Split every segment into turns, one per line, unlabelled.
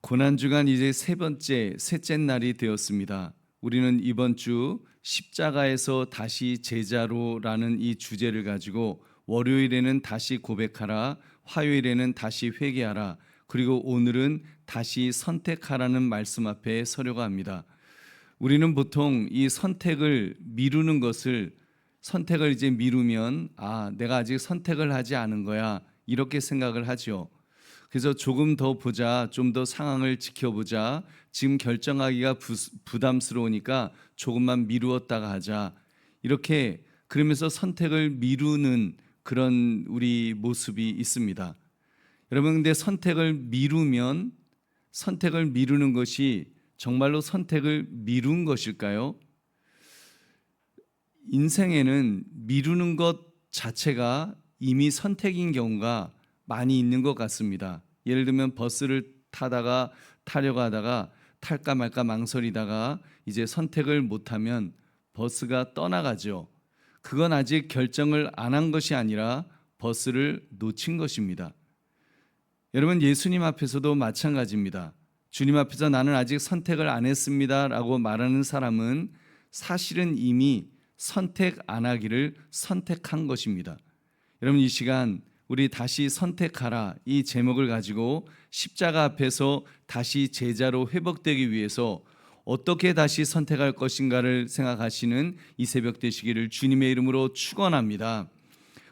고난주간 이제 셋째 날이 되었습니다. 우리는 이번 주 십자가에서 다시 제자로라는 이 주제를 가지고 월요일에는 다시 고백하라, 화요일에는 다시 회개하라, 그리고 오늘은 다시 선택하라는 말씀 앞에 서려고 합니다. 우리는 보통 이 선택을 이제 미루면 내가 아직 선택을 하지 않은 거야, 이렇게 생각을 하죠. 그래서 조금 더 보자, 좀 더 상황을 지켜보자, 지금 결정하기가 부담스러우니까 조금만 미루었다가 하자, 이렇게 그러면서 선택을 미루는 그런 우리 모습이 있습니다. 여러분, 근데 선택을 미루는 것이 정말로 선택을 미룬 것일까요? 인생에는 미루는 것 자체가 이미 선택인 경우가 많이 있는 것 같습니다. 예를 들면 버스를 타려고 하다가 탈까 말까 망설이다가 이제 선택을 못하면 버스가 떠나가죠. 그건 아직 결정을 안 한 것이 아니라 버스를 놓친 것입니다. 여러분, 예수님 앞에서도 마찬가지입니다. 주님 앞에서 나는 아직 선택을 안 했습니다 라고 말하는 사람은 사실은 이미 선택 안 하기를 선택한 것입니다. 여러분, 이 시간 우리 다시 선택하라, 이 제목을 가지고 십자가 앞에서 다시 제자로 회복되기 위해서 어떻게 다시 선택할 것인가를 생각하시는 이 새벽 되시기를 주님의 이름으로 축원합니다.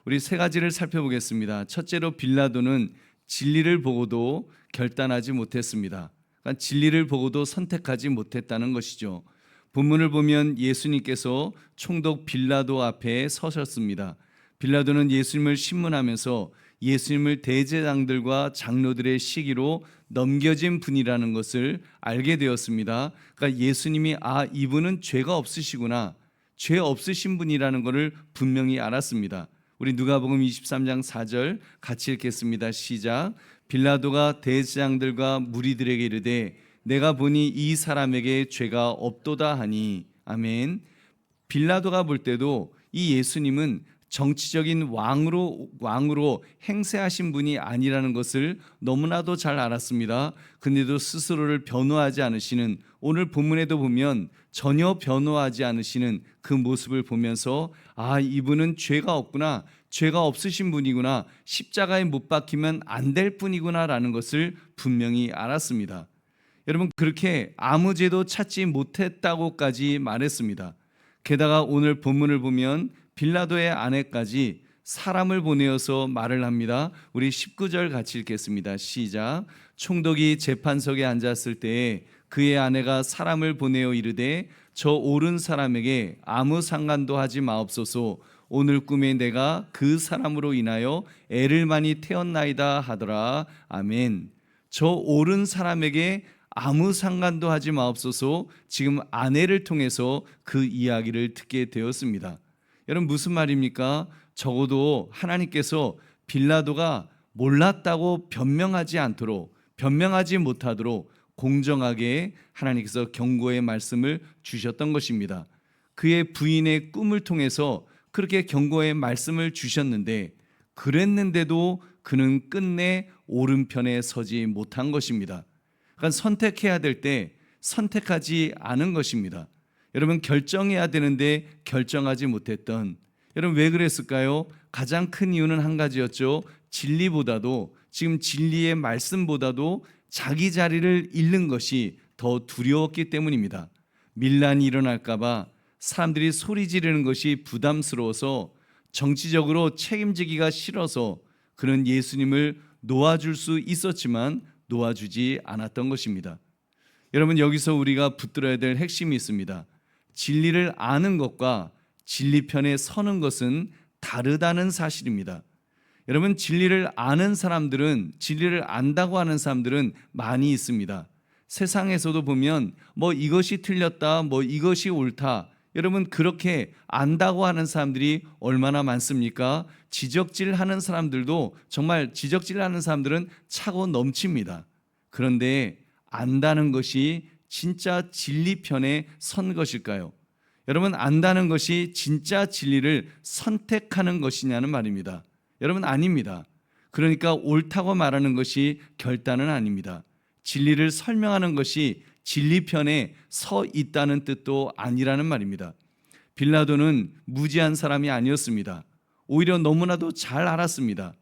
우리 세 가지를 살펴보겠습니다. 첫째로, 빌라도는 진리를 보고도 결단하지 못했습니다. 그러니까 진리를 보고도 선택하지 못했다는 것이죠. 본문을 보면 예수님께서 총독 빌라도 앞에 서셨습니다. 빌라도는 예수님을 신문하면서 예수님을 대제장들과 장로들의 시기로 넘겨진 분이라는 것을 알게 되었습니다. 그러니까 예수님이 이분은 죄가 없으시구나, 죄 없으신 분이라는 것을 분명히 알았습니다. 우리 누가복음 23장 4절 같이 읽겠습니다. 시작. 빌라도가 대제장들과 무리들에게 이르되 내가 보니 이 사람에게 죄가 없도다 하니. 아멘. 빌라도가 볼 때도 이 예수님은 정치적인 왕으로 행세하신 분이 아니라는 것을 너무나도 잘 알았습니다. 근데도 스스로를 변호하지 않으시는, 오늘 본문에도 보면 전혀 변호하지 않으시는 그 모습을 보면서 이분은 죄가 없구나, 죄가 없으신 분이구나, 십자가에 못 박히면 안 될 뿐이구나 라는 것을 분명히 알았습니다. 여러분, 그렇게 아무 죄도 찾지 못했다고까지 말했습니다. 게다가 오늘 본문을 보면 빌라도의 아내까지 사람을 보내어서 말을 합니다. 우리 19절 같이 읽겠습니다. 시작. 총독이 재판석에 앉았을 때에 그의 아내가 사람을 보내어 이르되 저 옳은 사람에게 아무 상관도 하지 마옵소서. 오늘 꿈에 내가 그 사람으로 인하여 애를 많이 태웠나이다 하더라. 아멘. 저 옳은 사람에게 아무 상관도 하지 마옵소서. 지금 아내를 통해서 그 이야기를 듣게 되었습니다. 여러분, 무슨 말입니까? 적어도 하나님께서 빌라도가 몰랐다고 변명하지 못하도록 공정하게 하나님께서 경고의 말씀을 주셨던 것입니다. 그의 부인의 꿈을 통해서 그렇게 경고의 말씀을 주셨는데, 그랬는데도 그는 끝내 오른편에 서지 못한 것입니다. 그러니까 선택해야 될 때 선택하지 않은 것입니다. 여러분, 결정해야 되는데 결정하지 못했던, 여러분 왜 그랬을까요? 가장 큰 이유는 한 가지였죠. 진리보다도, 지금 진리의 말씀보다도 자기 자리를 잃는 것이 더 두려웠기 때문입니다. 밀란이 일어날까 봐, 사람들이 소리 지르는 것이 부담스러워서, 정치적으로 책임지기가 싫어서 그는 예수님을 놓아줄 수 있었지만 놓아주지 않았던 것입니다. 여러분, 여기서 우리가 붙들어야 될 핵심이 있습니다. 진리를 아는 것과 진리 편에 서는 것은 다르다는 사실입니다. 여러분, 진리를 안다고 하는 사람들은 많이 있습니다. 세상에서도 보면 이것이 틀렸다, 이것이 옳다, 여러분 그렇게 안다고 하는 사람들이 얼마나 많습니까? 지적질하는 사람들은 차고 넘칩니다. 그런데 안다는 것이 진짜 진리 편에 선 것일까요? 여러분, 안다는 것이 진짜 진리를 선택하는 것이냐는 말입니다. 여러분, 아닙니다. 그러니까 옳다고 말하는 것이 결단은 아닙니다. 진리를 설명하는 것이 진리 편에 서 있다는 뜻도 아니라는 말입니다. 빌라도는 무지한 사람이 아니었습니다. 오히려 너무나도 잘 알았습니다.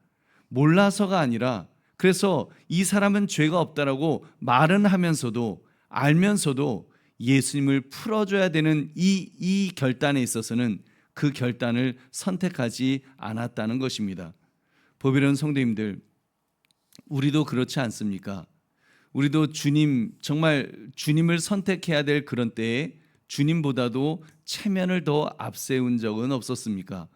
몰라서가 아니라 그래서 이 사람은 죄가 없다라고 말은 하면서도 알면서도 예수님을 풀어줘야 되는 이 결단에 있어서는 그 결단을 선택하지 않았다는 것입니다. 보배로운 성도님들, 우리도 그렇지 않습니까? 우리도 정말 주님을 선택해야 될 그런 때에 주님보다도 체면을 더 앞세운 적은 없었습니까?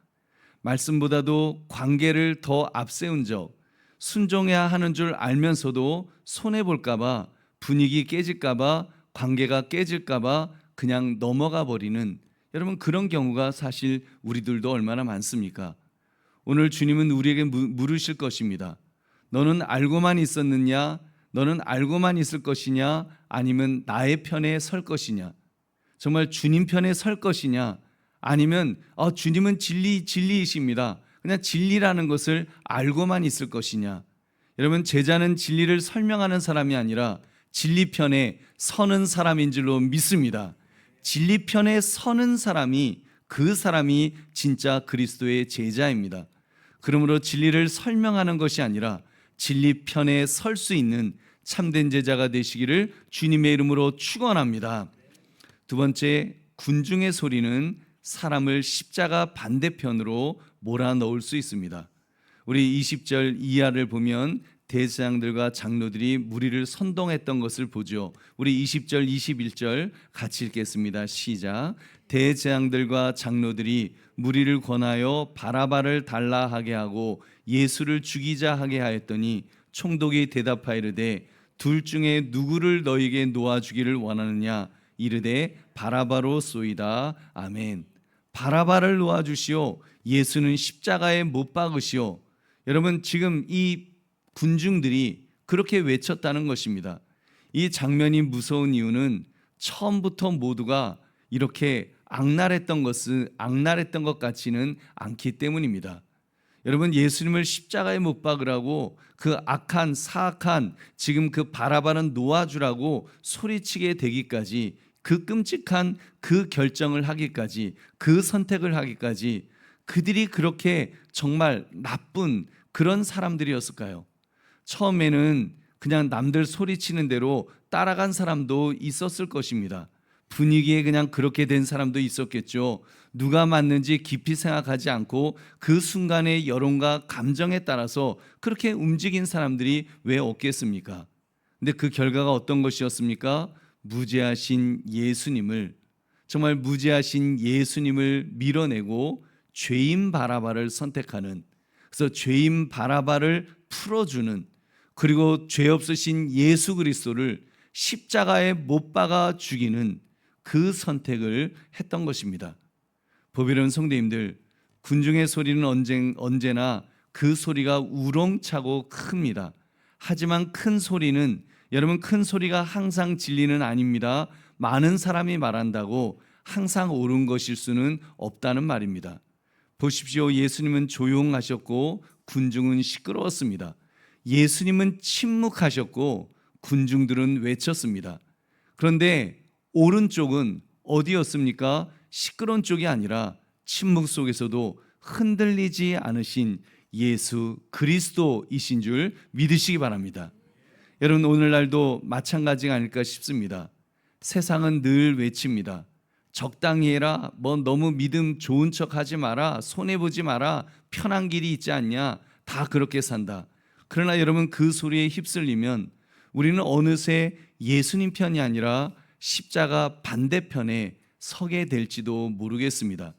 말씀보다도 관계를 더 앞세운 적, 순종해야 하는 줄 알면서도 손해볼까봐, 분위기 깨질까봐, 관계가 깨질까봐 그냥 넘어가 버리는, 여러분, 그런 경우가 사실 우리들도 얼마나 많습니까? 오늘 주님은 우리에게 물으실 것입니다. 너는 알고만 있었느냐? 너는 알고만 있을 것이냐? 아니면 나의 편에 설 것이냐? 정말 주님 편에 설 것이냐? 아니면 주님은 진리이십니다. 그냥 진리라는 것을 알고만 있을 것이냐? 여러분, 제자는 진리를 설명하는 사람이 아니라 진리 편에 서는 사람인 줄로 믿습니다. 진리 편에 서는 사람이, 그 사람이 진짜 그리스도의 제자입니다. 그러므로 진리를 설명하는 것이 아니라 진리 편에 설 수 있는 참된 제자가 되시기를 주님의 이름으로 축원합니다. 두 번째, 군중의 소리는 사람을 십자가 반대편으로 몰아넣을 수 있습니다. 우리 20절 이하를 보면 대제사장들과 장로들이 무리를 선동했던 것을 보죠. 우리 20절 21절 같이 읽겠습니다. 시작. 대제사장들과 장로들이 무리를 권하여 바라바를 달라 하게 하고 예수를 죽이자 하게 하였더니 총독이 대답하이르되 둘 중에 누구를 너에게 놓아주기를 원하느냐? 이르되 바라바로 쏘이다. 아멘. 바라바를 놓아주시오. 예수는 십자가에 못 박으시오. 여러분, 지금 이 군중들이 그렇게 외쳤다는 것입니다. 이 장면이 무서운 이유는 처음부터 모두가 이렇게 악랄했던 것 같지는 않기 때문입니다. 여러분, 예수님을 십자가에 못 박으라고 그 악한 사악한 지금 그 바라바는 놓아주라고 소리치게 되기까지, 그 끔찍한 그 결정을 하기까지, 그 선택을 하기까지 그들이 그렇게 정말 나쁜 그런 사람들이었을까요? 처음에는 그냥 남들 소리치는 대로 따라간 사람도 있었을 것입니다. 분위기에 그냥 그렇게 된 사람도 있었겠죠. 누가 맞는지 깊이 생각하지 않고 그 순간의 여론과 감정에 따라서 그렇게 움직인 사람들이 왜 없겠습니까? 근데 그 결과가 어떤 것이었습니까? 무죄하신 예수님을, 정말 무죄하신 예수님을 밀어내고 죄인 바라바를 선택하는, 그래서 죄인 바라바를 풀어주는, 그리고 죄 없으신 예수 그리스도를 십자가에 못 박아 죽이는 그 선택을 했던 것입니다. 보배로운 성도님들, 군중의 소리는 언제나 그 소리가 우렁차고 큽니다. 하지만 큰 소리는, 여러분, 큰 소리가 항상 진리는 아닙니다. 많은 사람이 말한다고 항상 옳은 것일 수는 없다는 말입니다. 보십시오. 예수님은 조용하셨고 군중은 시끄러웠습니다. 예수님은 침묵하셨고 군중들은 외쳤습니다. 그런데 옳은 쪽은 어디였습니까? 시끄러운 쪽이 아니라 침묵 속에서도 흔들리지 않으신 예수 그리스도이신 줄 믿으시기 바랍니다. 여러분, 오늘날도 마찬가지가 아닐까 싶습니다. 세상은 늘 외칩니다. 적당히 해라, 너무 믿음 좋은 척 하지 마라, 손해보지 마라, 편한 길이 있지 않냐, 다 그렇게 산다. 그러나 여러분, 그 소리에 휩쓸리면 우리는 어느새 예수님 편이 아니라 십자가 반대편에 서게 될지도 모르겠습니다.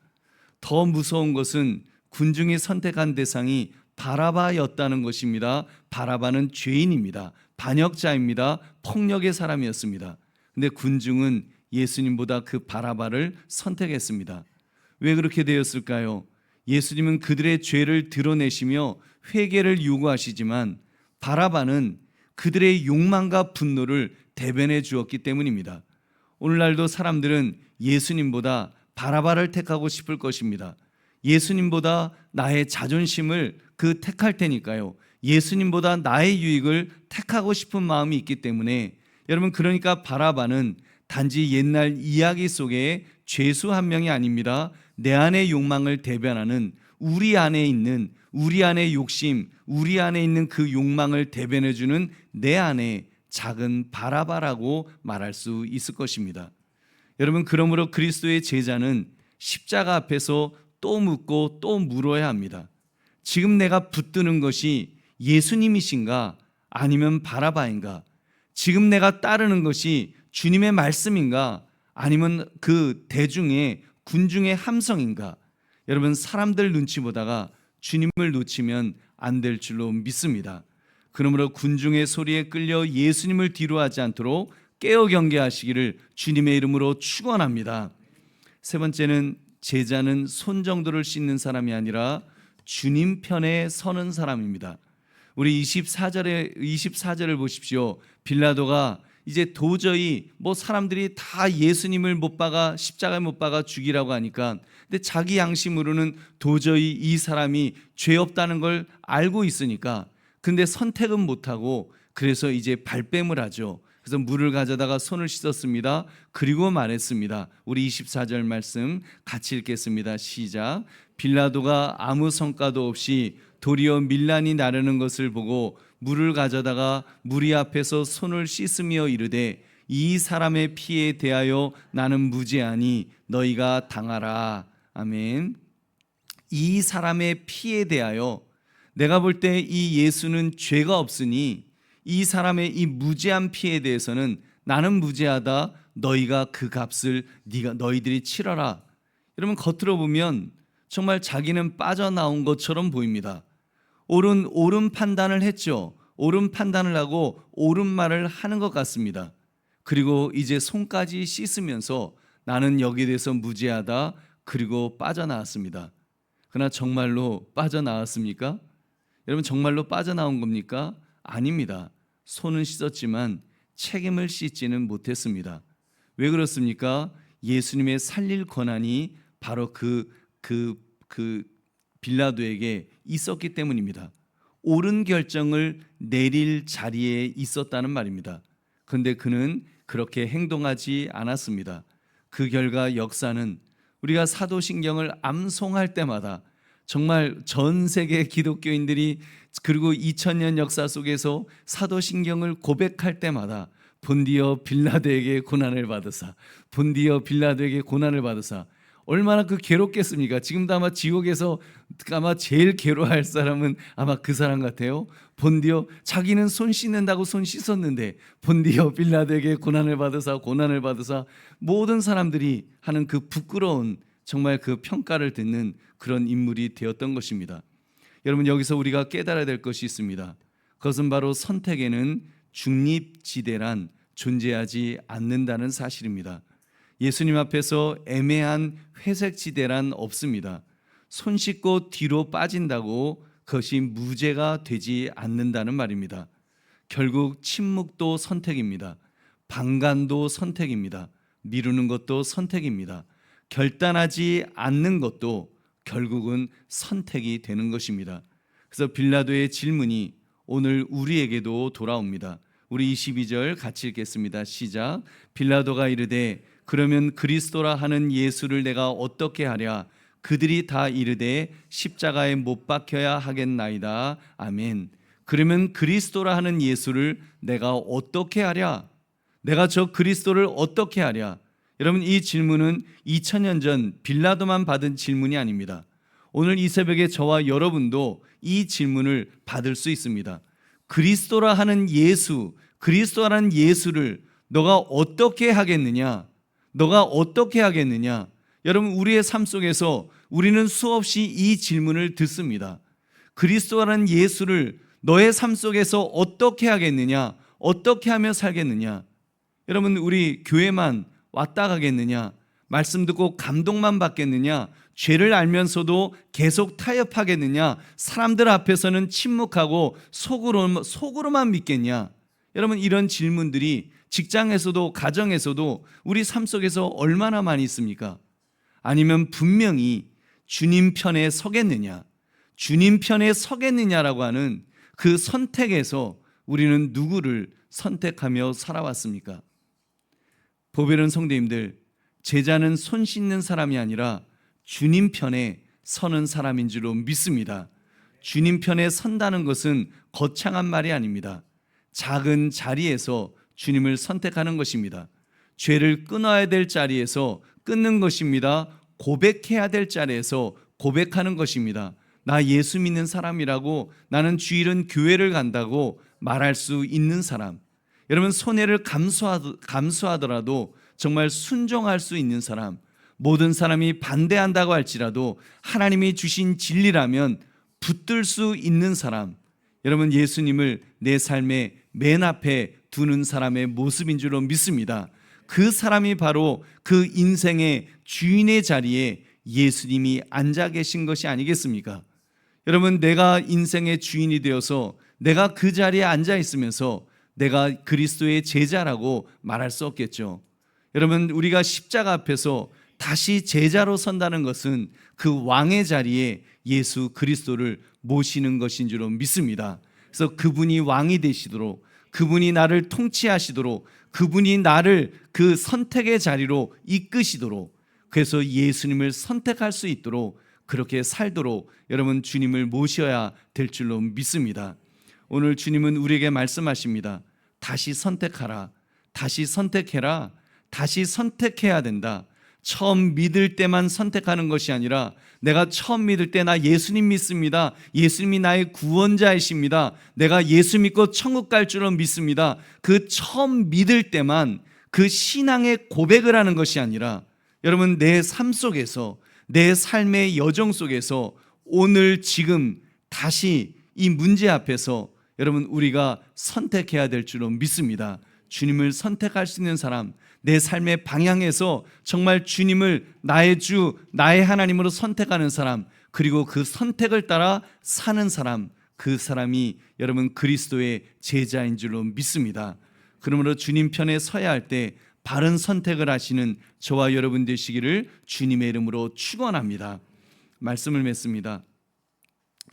더 무서운 것은 군중이 선택한 대상이 바라바였다는 것입니다. 바라바는 죄인입니다. 반역자입니다. 폭력의 사람이었습니다. 근데 군중은 예수님보다 그 바라바를 선택했습니다. 왜 그렇게 되었을까요? 예수님은 그들의 죄를 드러내시며 회개를 요구하시지만 바라바는 그들의 욕망과 분노를 대변해 주었기 때문입니다. 오늘날도 사람들은 예수님보다 바라바를 택하고 싶을 것입니다. 예수님보다 나의 자존심을 택할 테니까요. 예수님보다 나의 유익을 택하고 싶은 마음이 있기 때문에 여러분, 그러니까 바라바는 단지 옛날 이야기 속의 죄수 한 명이 아닙니다. 내 안의 욕망을 대변하는, 우리 안에 있는, 우리 안의 욕심, 우리 안에 있는 그 욕망을 대변해주는 내 안에 작은 바라바라고 말할 수 있을 것입니다. 여러분, 그러므로 그리스도의 제자는 십자가 앞에서 또 묻고 또 물어야 합니다. 지금 내가 붙드는 것이 예수님이신가 아니면 바라바인가? 지금 내가 따르는 것이 주님의 말씀인가 아니면 그 대중의 군중의 함성인가? 여러분, 사람들 눈치 보다가 주님을 놓치면 안 될 줄로 믿습니다. 그러므로 군중의 소리에 끌려 예수님을 뒤로하지 않도록 깨어 경계하시기를 주님의 이름으로 축원합니다. 세 번째는, 제자는 손 정도를 씻는 사람이 아니라 주님 편에 서는 사람입니다. 우리 24절을 보십시오. 빌라도가 이제 도저히 사람들이 다 예수님을 못 박아, 십자가에 못 박아 죽이라고 하니까, 근데 자기 양심으로는 도저히 이 사람이 죄 없다는 걸 알고 있으니까, 근데 선택은 못하고 그래서 이제 발뺌을 하죠. 그래서 물을 가져다가 손을 씻었습니다. 그리고 말했습니다. 우리 24절 말씀 같이 읽겠습니다. 시작. 빌라도가 아무 성과도 없이 도리어 밀란이 나르는 것을 보고 물을 가져다가 무리 앞에서 손을 씻으며 이르되, 이 사람의 피에 대하여 나는 무죄하니 너희가 당하라. 아멘. 이 사람의 피에 대하여, 내가 볼 때 이 예수는 죄가 없으니 이 사람의 이 무죄한 피에 대해서는 나는 무죄하다, 너희가 그 값을 너희들이 치러라. 여러분, 겉으로 보면 정말 자기는 빠져나온 것처럼 보입니다. 옳은 판단을 했죠. 옳은 판단을 하고 옳은 말을 하는 것 같습니다. 그리고 이제 손까지 씻으면서 나는 여기에 대해서 무죄하다, 그리고 빠져나왔습니다. 그러나 정말로 빠져나왔습니까? 여러분, 정말로 빠져나온 겁니까? 아닙니다. 손은 씻었지만 책임을 씻지는 못했습니다. 왜 그렇습니까? 예수님의 살릴 권한이 바로 그 빌라도에게 있었기 때문입니다. 옳은 결정을 내릴 자리에 있었다는 말입니다. 그런데 그는 그렇게 행동하지 않았습니다. 그 결과 역사는 우리가 사도신경을 암송할 때마다 정말 전 세계 기독교인들이, 그리고 2000년 역사 속에서 사도신경을 고백할 때마다 본디어 빌라도에게 고난을 받으사, 본디어 빌라도에게 고난을 받으사, 얼마나 그 괴롭겠습니까? 지금도 아마 지옥에서 아마 제일 괴로워할 사람은 아마 그 사람 같아요. 본디어, 자기는 손 씻는다고 손 씻었는데 본디어 빌라도에게 고난을 받으사, 모든 사람들이 하는 그 부끄러운, 정말 그 평가를 듣는 그런 인물이 되었던 것입니다. 여러분, 여기서 우리가 깨달아야 될 것이 있습니다. 그것은 바로 선택에는 중립지대란 존재하지 않는다는 사실입니다. 예수님 앞에서 애매한 회색지대란 없습니다. 손 씻고 뒤로 빠진다고 그것이 무죄가 되지 않는다는 말입니다. 결국 침묵도 선택입니다. 방관도 선택입니다. 미루는 것도 선택입니다. 결단하지 않는 것도 결국은 선택이 되는 것입니다. 그래서 빌라도의 질문이 오늘 우리에게도 돌아옵니다. 우리 22절 같이 읽겠습니다. 시작. 빌라도가 이르되, 그러면 그리스도라 하는 예수를 내가 어떻게 하랴? 그들이 다 이르되 십자가에 못 박혀야 하겠나이다. 아멘. 그러면 그리스도라 하는 예수를 내가 어떻게 하랴? 내가 저 그리스도를 어떻게 하랴? 여러분, 이 질문은 2000년 전 빌라도만 받은 질문이 아닙니다. 오늘 이 새벽에 저와 여러분도 이 질문을 받을 수 있습니다. 그리스도라 하는 예수, 그리스도라는 예수를 너가 어떻게 하겠느냐? 너가 어떻게 하겠느냐? 여러분, 우리의 삶 속에서 우리는 수없이 이 질문을 듣습니다. 그리스도라는 예수를 너의 삶 속에서 어떻게 하겠느냐? 어떻게 하며 살겠느냐? 여러분, 우리 교회만 왔다 가겠느냐? 말씀 듣고 감동만 받겠느냐? 죄를 알면서도 계속 타협하겠느냐? 사람들 앞에서는 침묵하고 속으로만 믿겠냐? 여러분, 이런 질문들이 직장에서도 가정에서도 우리 삶 속에서 얼마나 많이 있습니까? 아니면 분명히 주님 편에 서겠느냐? 주님 편에 서겠느냐라고 하는 그 선택에서 우리는 누구를 선택하며 살아왔습니까? 보배로운 성도님들, 제자는 손 씻는 사람이 아니라 주님 편에 서는 사람인 줄로 믿습니다. 주님 편에 선다는 것은 거창한 말이 아닙니다. 작은 자리에서 주님을 선택하는 것입니다. 죄를 끊어야 될 자리에서 끊는 것입니다. 고백해야 될 자리에서 고백하는 것입니다. 나 예수 믿는 사람이라고, 나는 주일은 교회를 간다고 말할 수 있는 사람, 여러분 손해를 감수하더라도 정말 순종할 수 있는 사람, 모든 사람이 반대한다고 할지라도 하나님이 주신 진리라면 붙들 수 있는 사람, 여러분 예수님을 내 삶의 맨 앞에 두는 사람의 모습인 줄로 믿습니다. 그 사람이 바로 그 인생의 주인의 자리에 예수님이 앉아 계신 것이 아니겠습니까? 여러분, 내가 인생의 주인이 되어서 내가 그 자리에 앉아 있으면서 내가 그리스도의 제자라고 말할 수 없겠죠. 여러분, 우리가 십자가 앞에서 다시 제자로 선다는 것은 그 왕의 자리에 예수 그리스도를 모시는 것인 줄로 믿습니다. 그래서 그분이 왕이 되시도록, 그분이 나를 통치하시도록, 그분이 나를 그 선택의 자리로 이끄시도록, 그래서 예수님을 선택할 수 있도록 그렇게 살도록 여러분 주님을 모셔야 될 줄로 믿습니다. 오늘 주님은 우리에게 말씀하십니다. 다시 선택하라, 다시 선택해라, 다시 선택해야 된다. 처음 믿을 때만 선택하는 것이 아니라, 내가 처음 믿을 때 나 예수님 믿습니다, 예수님이 나의 구원자이십니다, 내가 예수 믿고 천국 갈 줄로 믿습니다, 그 처음 믿을 때만 그 신앙의 고백을 하는 것이 아니라, 여러분 내 삶 속에서, 내 삶의 여정 속에서 오늘 지금 다시 이 문제 앞에서 여러분 우리가 선택해야 될 줄로 믿습니다. 주님을 선택할 수 있는 사람, 내 삶의 방향에서 정말 주님을 나의 주, 나의 하나님으로 선택하는 사람, 그리고 그 선택을 따라 사는 사람, 그 사람이 여러분 그리스도의 제자인 줄로 믿습니다. 그러므로 주님 편에 서야 할 때 바른 선택을 하시는 저와 여러분 되시기를 주님의 이름으로 축원합니다. 말씀을 맺습니다.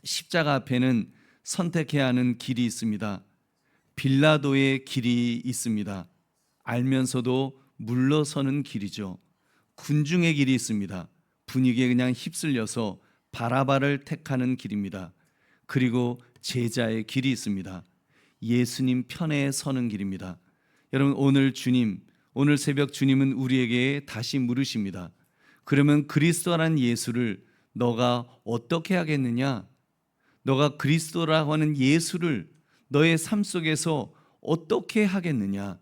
십자가 앞에는 선택해야 하는 길이 있습니다. 빌라도의 길이 있습니다. 알면서도 물러서는 길이죠. 군중의 길이 있습니다. 분위기에 그냥 휩쓸려서 바라바를 택하는 길입니다. 그리고 제자의 길이 있습니다. 예수님 편에 서는 길입니다. 여러분 오늘 새벽 주님은 우리에게 다시 물으십니다. 그러면 그리스도라는 예수를 너가 어떻게 하겠느냐? 너가 그리스도라고 하는 예수를 너의 삶 속에서 어떻게 하겠느냐?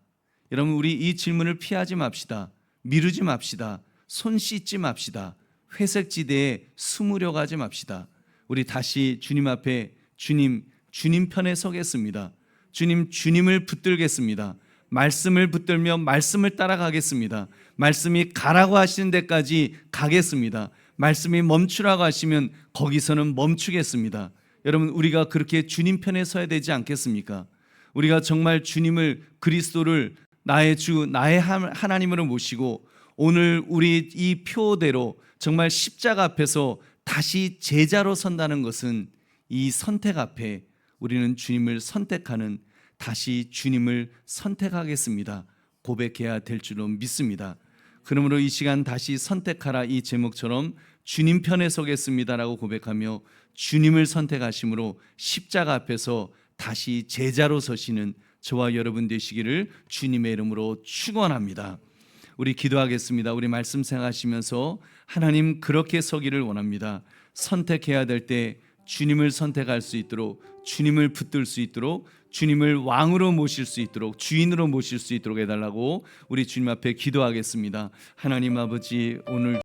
여러분 우리 이 질문을 피하지 맙시다. 미루지 맙시다. 손 씻지 맙시다. 회색지대에 숨으려 가지 맙시다. 우리 다시 주님 앞에 주님 편에 서겠습니다. 주님을 붙들겠습니다. 말씀을 붙들며 말씀을 따라가겠습니다. 말씀이 가라고 하시는 데까지 가겠습니다. 말씀이 멈추라고 하시면 거기서는 멈추겠습니다. 여러분 우리가 그렇게 주님 편에 서야 되지 않겠습니까? 우리가 정말 주님을, 그리스도를 나의 주, 나의 하나님으로 모시고 오늘 우리 이 표대로 정말 십자가 앞에서 다시 제자로 선다는 것은 이 선택 앞에 우리는 주님을 선택하는, 다시 주님을 선택하겠습니다, 고백해야 될 줄로 믿습니다. 그러므로 이 시간 다시 선택하라 이 제목처럼 주님 편에 서겠습니다라고 고백하며 주님을 선택하심으로 십자가 앞에서 다시 제자로 서시는 저와 여러분 되시기를 주님의 이름으로 축원합니다. 우리 기도하겠습니다. 우리 말씀 생각하시면서 하나님 그렇게 서기를 원합니다. 선택해야 될 때 주님을 선택할 수 있도록, 주님을 붙들 수 있도록, 주님을 왕으로 모실 수 있도록, 주인으로 모실 수 있도록 해달라고 우리 주님 앞에 기도하겠습니다. 하나님 아버지, 오늘